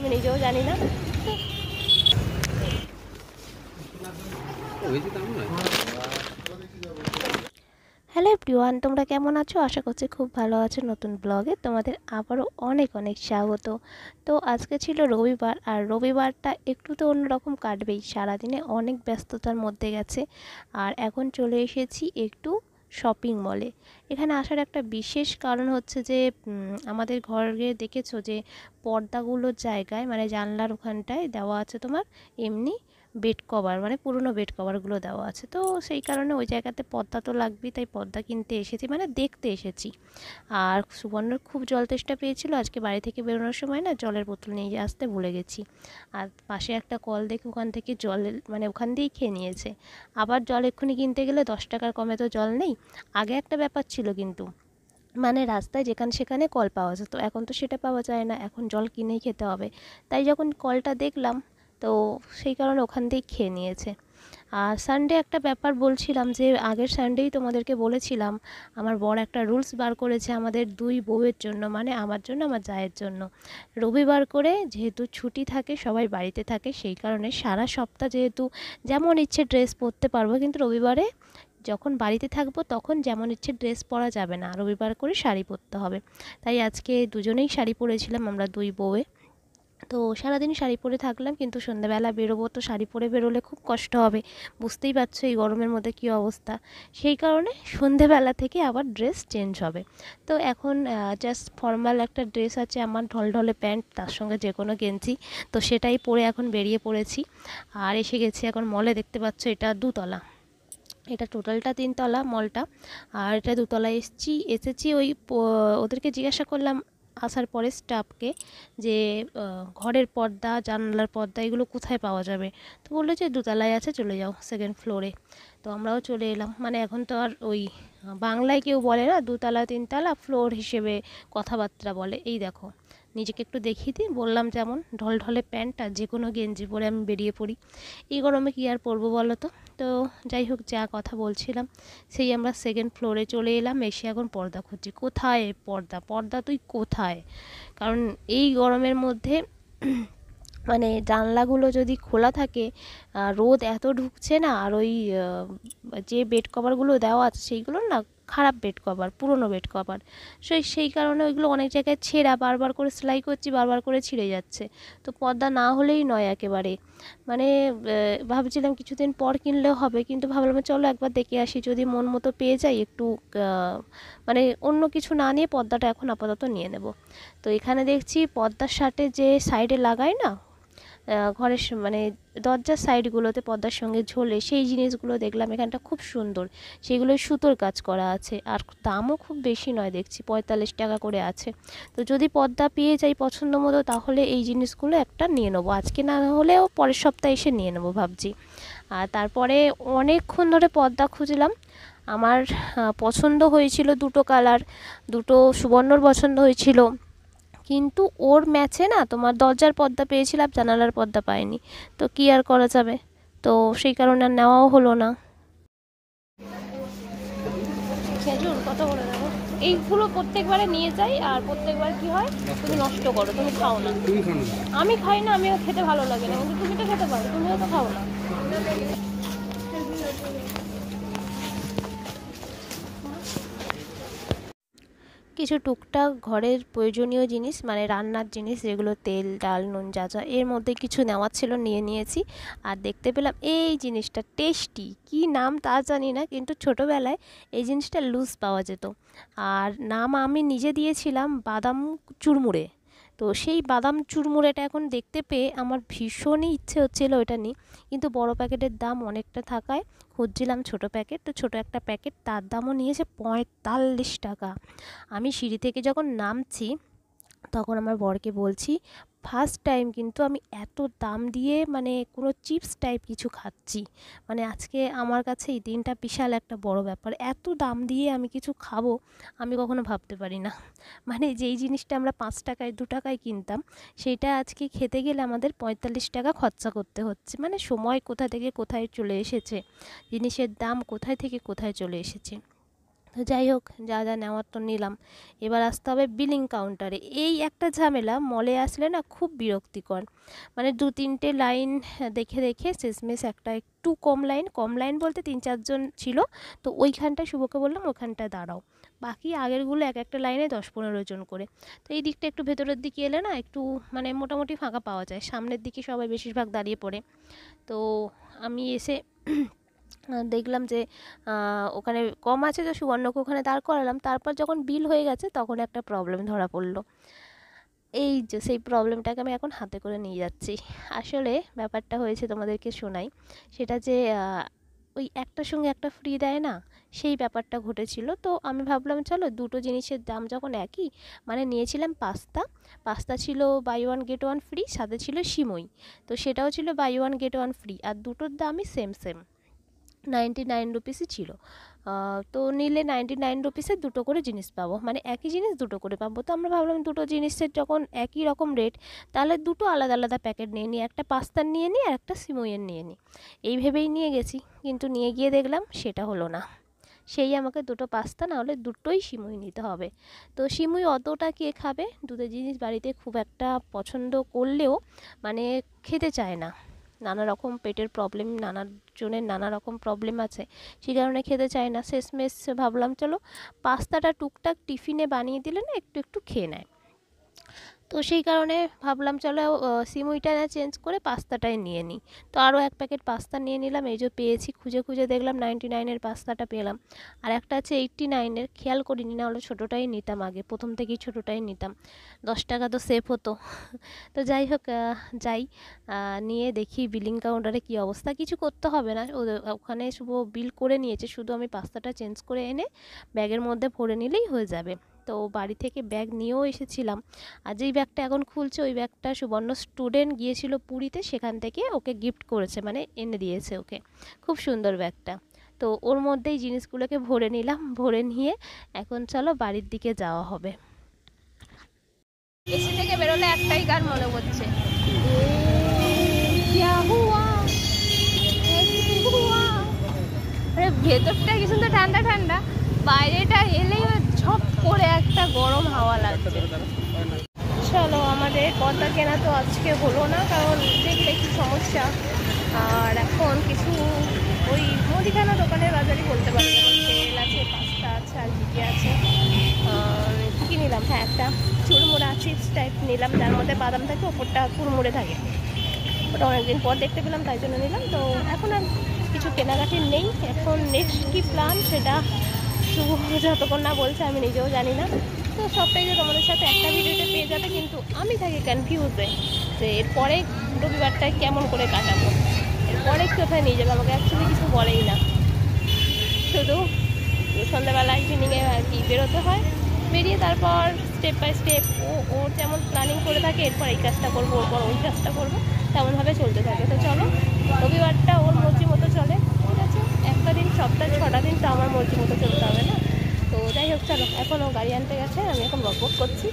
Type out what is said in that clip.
আমি নিজেও জানি না। হ্যালো এভরিওয়ান, তোমরা কেমন আছো? আশা করছি খুব ভালো আছো। নতুন ব্লগে তোমাদের আবারও অনেক অনেক স্বাগত। তো আজকে ছিল রবিবার, আর রবিবারটা একটু তো অন্যরকম কাটবেই। সারাদিনে অনেক ব্যস্ততার মধ্যে গেছে, আর এখন চলে এসেছি একটু শপিং মলে। এখানে আসার একটা বিশেষ কারণ হচ্ছে যে আমাদের ঘরে দেখেছো যে পর্দাগুলোর জায়গায় মানে জানলার ওখানটায় দেওয়া আছে তোমার এমনি বেড কভার, মানে পুরনো বেড কভারগুলো দেওয়া আছে। তো সেই কারণে ওই জায়গাতে পর্দা তো লাগবেই, তাই পর্দা কিনতে এসেছি, মানে দেখতে এসেছি। আর সুবর্ণর খুব জল তেষ্টা পেয়েছিল, আজকে বাড়ি থেকে বেরোনোর সময় না জলের বোতল নিয়ে আসতে ভুলে গেছি। আর পাশে একটা কল দেখে ওখান থেকে জল, মানে ওখান দিয়েই খেয়ে নিয়েছে। আবার জল এক্ষুনি কিনতে গেলে 10 টাকার কমে তো জল নেই। আগে একটা ব্যাপার ছিল কিন্তু, মানে রাস্তায় যেখানে সেখানে কল পাওয়া যেত, এখন তো সেটা পাওয়া যায় না, এখন জল কিনেই খেতে হবে। তাই যখন কলটা দেখলাম, তো সেই কারণে ওখান থেকেই খেয়ে নিয়েছে। আর সানডে একটা ব্যাপার বলছিলাম যে আগের সানডেই তোমাদেরকে বলেছিলাম আমার বর একটা রুলস বার করেছে আমাদের দুই বউয়ের জন্য, মানে আমার জন্য আমার জায়ের জন্য। রবিবার করে যেহেতু ছুটি থাকে, সবাই বাড়িতে থাকে, সেই কারণে সারা সপ্তাহ যেহেতু যেমন ইচ্ছে ড্রেস পরতে পারবো, কিন্তু রবিবারে যখন বাড়িতে থাকবো তখন যেমন ইচ্ছে ড্রেস পরা যাবে না, রবিবার করে শাড়ি পরতে হবে। তাই আজকে দুজনেই শাড়ি পরেছিলাম আমরা দুই বউয়ে। তো সারাদিন শাড়ি পরে থাকলাম, কিন্তু সন্ধ্যাবেলা বেরোবো তো শাড়ি পরে বেরোলে খুব কষ্ট হবে, বুঝতেই পারছো এই গরমের মধ্যে কী অবস্থা। সেই কারণে সন্ধ্যেবেলা থেকে আবার ড্রেস চেঞ্জ হবে। তো এখন জাস্ট ফর্মাল একটা ড্রেস আছে আমার, ঢলঢলে প্যান্ট, তার সঙ্গে যে কোনো গেঞ্জি, তো সেটাই পরে এখন বেরিয়ে পড়েছি। আর এসে গেছি এখন মলে। দেখতে পাচ্ছ এটা দুতলা, এটা টোটালটা 3 তলা মলটা, আর এটা দুতলায় এসেছি ওই ওদেরকে জিজ্ঞাসা করলাম আসার পরে স্টাফকে যে ঘরের পর্দা, জানালার পর্দা এগুলো কোথায় পাওয়া যাবে। তো বললো যে দোতলায় আছে, চলে যাও সেকেন্ড ফ্লোরে। তো আমরাও চলে এলাম। মানে এখন তো আর ওই বাংলায় কেউ বলে না 2 তলা 3 তলা, ফ্লোর হিসেবে কথাবার্তা বলে। এই দেখো, নিজেকে একটু দেখিয়ে দিই, বললাম যেমন ঢলঢলে প্যান্ট আর যে কোনো গেঞ্জি পরে আমি বেরিয়ে পড়ি। এই গরমে কী আর পরবো বলো তো। তো যাই হোক, যা কথা বলছিলাম, সেই আমরা সেকেন্ড ফ্লোরে চলে এলাম। এসে এখন পর্দা খুঁজছি, কোথায় পর্দা, পর্দা তুই কোথায়। কারণ এই গরমের মধ্যে মানে জানলাগুলো যদি খোলা থাকে, রোদ এত ঢুকছে না। আর ওই যে বেড কভারগুলো দেওয়া আছে সেইগুলো না খারাপ বেড কভার, পুরনো বেড কভার। সেই কারণে ওইগুলো অনেক জায়গায় ছেঁড়া, বারবার করে সেলাই করছি, বারবার করে ছিঁড়ে যাচ্ছে। তো পর্দা না হলেই নয় একেবারে। মানে ভাবছিলাম কিছুদিন পর কিনলেও হবে, কিন্তু ভাবলাম চলো একবার দেখে আসি, যদি মন মতো পেয়ে যাই একটু মানে অন্য কিছু না নিয়ে পর্দাটা এখন আপাতত নিয়ে নেব। তো এখানে দেখছি পর্দার সাথে যে সাইডে লাগায় না, ঘরের মানে দরজার সাইডগুলোতে পর্দার সঙ্গে ঝোলে, সেই জিনিসগুলো দেখলাম এখানটা খুব সুন্দর। সেগুলো সুতোর কাজ করা আছে, আর দামও খুব বেশি নয়, দেখছি 45 টাকা করে আছে। তো যদি পর্দা পেয়ে যাই পছন্দ মতো, তাহলে এই জিনিসগুলো একটা নিয়ে নেবো, আজকে না হলেও পরের সপ্তাহে এসে নিয়ে নেবো ভাবছি। আর তারপরে অনেকক্ষণ ধরে পর্দা খুঁজলাম। আমার পছন্দ হয়েছিল দুটো কালার, দুটো সুবর্ণর পছন্দ হয়েছিল, কিন্তু ওর ম্যাচে না তোমার দরজার পর্দা পেয়েছিলাম, জানালার পর্দা পাইনি। তো কী আর করা যাবে, তো সেই কারণে আর নেওয়াও হলো না। খেজুর কত করে দেবো? এইগুলো প্রত্যেকবারে নিয়ে যাই, আর প্রত্যেকবার কি হয়, তুমি নষ্ট করো, তুমি খাও না। আমি খাই না, আমিও খেতে ভালো লাগে না, কিন্তু তুমি তো খেতে পারো, তুমিও তো খাও না। কিছু টুকটাক ঘরের প্রয়োজনীয় জিনিস, মানে রান্নার জিনিস, যেগুলো তেল ডাল নুন যা যা এর মধ্যে কিছু নেওয়ার ছিল নিয়ে নিয়েছি। আর দেখতে পেলাম এই জিনিসটা টেস্টি, কি নাম তা জানি না, কিন্তু ছোটোবেলায় এই জিনিসটা লুজ পাওয়া যেত। আর নাম আমি নিজে দিয়েছিলাম বাদাম চুরমুড়ে। তো সেই বাদাম চুরমুড়েটা এখন দেখতে পেয়ে আমার ভীষণই ইচ্ছে হচ্ছিলো ওটা নিই, কিন্তু বড় প্যাকেটের দাম অনেকটা থাকায় খুঁজছিলাম ছোটো প্যাকেট। তো ছোটো একটা প্যাকেট, তার দামও নিয়েছে 45 টাকা। আমি সিঁড়ি থেকে যখন নামছি তখন আমার বরকে বলছি, ফার্স্ট টাইম কিন্তু আমি এত দাম দিয়ে মানে কোনো চিপস টাইপ কিছু খাচ্ছি। মানে আজকে আমার কাছে এই দিনটা বিশাল একটা বড় ব্যাপার, এত দাম দিয়ে আমি কিছু খাবো আমি কখনো ভাবতে পারি না। মানে যেই জিনিসটা আমরা 5 টাকায় 2 টাকায় কিনতাম, সেইটা আজকে খেতে গেলে আমাদের 45 টাকা খরচা করতে হচ্ছে। মানে সময় কোথা থেকে কোথায় চলে এসেছে, জিনিসের দাম কোথায় থেকে কোথায় চলে এসেছে। তো যাই হোক, যা যা নেওয়ার তো নিলাম। এবার আসতে হবে বিলিং কাউন্টারে। এই একটা ঝামেলা মলে আসলে না, খুব বিরক্তিকর। মানে 2-3টে লাইন দেখে দেখে শেষমেশ একটা একটু কম লাইন বলতে 3-4 জন ছিল। তো ওইখানটায় শুভকে বললাম ওখানটায় দাঁড়াও, বাকি আগেরগুলো এক একটা লাইনে 10-15 জন করে। তো এই দিকটা একটু ভেতরের দিকে এলে না একটু মানে মোটামুটি ফাঁকা পাওয়া যায়, সামনের দিকে সবাই বেশিরভাগ দাঁড়িয়ে পড়ে। তো আমি এসে দেখলাম যে ওখানে কম আছে, তো সুবর্ণকে ওখানে দাঁড় করালাম। তারপর যখন বিল হয়ে গেছে তখন একটা প্রবলেম ধরা পড়লো। এই যে সেই প্রবলেমটাকে আমি এখন হাতে করে নিয়ে যাচ্ছি। আসলে ব্যাপারটা হয়েছে, তোমাদেরকে শোনাই। সেটা যে ওই একটার সঙ্গে একটা ফ্রি দেয় না, সেই ব্যাপারটা ঘটেছিল। তো আমি ভাবলাম চলো দুটো জিনিসের দাম যখন একই, মানে নিয়েছিলাম পাস্তা। পাস্তা ছিল buy one get one free, সাথে ছিল সিমই। তো সেটাও ছিল buy one get one free, আর দুটোর দামই সেম সেম, 99 রুপিসই ছিল। তো নিলে 99 রুপিসে দুটো করে জিনিস পাবো, মানে একই জিনিস দুটো করে পাবো। তো আমরা ভাবলাম দুটো জিনিসের যখন একই রকম রেট, তাহলে দুটো আলাদা আলাদা প্যাকেট নিয়ে নিই, একটা পাস্তার নিয়ে নিই আর একটা সিমইয়ের নিয়ে নিই। এই ভেবেই নিয়ে গেছি, কিন্তু নিয়ে গিয়ে দেখলাম সেটা হলো না। সেই আমাকে দুটো পাস্তা না হলে দুটোই সিমই নিতে হবে। তো সিমই অতটা কে খাবে, দুটো জিনিস বাড়িতে খুব একটা পছন্দ করলেও মানে খেতে চায় না। নানা রকম পেটের প্রবলেম, নানাজনের নানা রকম প্রবলেম আছে, সেই কারণে খেতে চায় না। শেষমেশ ভাবলাম চলো পাস্তাটা টুকটাক টিফিনে বানিয়ে দিলে না একটু একটু খেয়ে নেয়। তো সেই কারণে ভাবলাম চলো সিমুইটা না চেঞ্জ করে পাস্তাটাই নিয়ে নিই। তো আরও এক প্যাকেট পাস্তা নিয়ে নিলাম। এই যে পেয়েছি, খুঁজে খুঁজে দেখলাম 99-এর পাস্তাটা পেলাম। আর একটা আছে 89-এর, খেয়াল করিনি, না হলে ছোটোটাই নিতাম, আগে প্রথম থেকেই ছোটোটাই নিতাম, 10 টাকা তো সেভ হতো। তো যাই হোক, যাই নিয়ে দেখি বিলিং কাউন্টারে কী অবস্থা। কিছু করতে হবে না, ওখানে শুভ বিল করে নিয়েছে, শুধু আমি পাস্তাটা চেঞ্জ করে এনে ব্যাগের মধ্যে ভরে নিলেই হয়ে যাবে। তো বাড়ি থেকে ব্যাগ নিয়েও এসেছিলাম। আর যেই ব্যাগটা এখন খুলছে, ওই ব্যাগটা সুবর্ণ স্টুডেন্ট গিয়েছিল পুরীতে, সেখান থেকে ওকে গিফট করেছে, মানে এনে দিয়েছে ওকে। খুব সুন্দর ব্যাগটা। তো ওর মধ্যেই জিনিসগুলোকে ভরে নিলাম, ভরে নিয়ে এখন চলো বাড়ির দিকে যাওয়া হবে। এসি থেকে বেরোলে একটাই গান মনে পড়ছে, ভেতরটা কি সুন্দর ঠান্ডা ঠান্ডা, বাইরেটা এলেই ঝপ করে একটা গরম হাওয়া লাগছে। চলো, আমাদের পর্দা কেনা তো আজকে হলো না, কারণ দেখলে কি সমস্যা। আর এখন কিছু ওই মুদিখানা দোকানের বাজারই বলতে পারি, তেল আছে, পাস্তা আছে, আর কী আছে, কী নিলাম, হ্যাঁ একটা চুরমুড়া চিপস টাইপ নিলাম, যার মধ্যে বাদাম থাকে, ওপরটা কুড়মুড়ে থাকে। ওটা অনেকদিন পর দেখতে পেলাম, তাই জন্য নিলাম। তো এখন আর কিছু কেনাকাটি নেই। এখন নেক্সট কী প্ল্যান সেটা শুভ যতক্ষণ না বলছে আমি নিজেও জানি না। তো সবটাই যে তোমাদের সাথে একটা ভিডিওতে পেয়ে যাবে, কিন্তু আমি থাকি কনফিউজে যে এরপরে রবিবারটা কেমন করে কাটাবো, এরপরে কোথায় নিয়ে যাবে। আমাকে অ্যাকচুয়ালি কিছু বলেই না, শুধু সন্ধ্যাবেলা ইভিনিংয়ে আর কি বেরোতে হয়, বেরিয়ে তারপর স্টেপ বাই স্টেপ ওর যেমন প্ল্যানিং করে থাকে, এরপর এই কাজটা করবো, ওরপর ওই কাজটা করবো, তেমনভাবে চলতে থাকে। তো চলো, রবিবারটা ওর মর্জি মতো চলে, ঠিক আছে। একটা দিন, সপ্তাহে 6টা দিন তো আমার মর্জি মতো চলতে হবে না। তো যাই হোক, চলো, এখনও গাড়ি আনতে গেছে, আমি এখন বকবক করছি।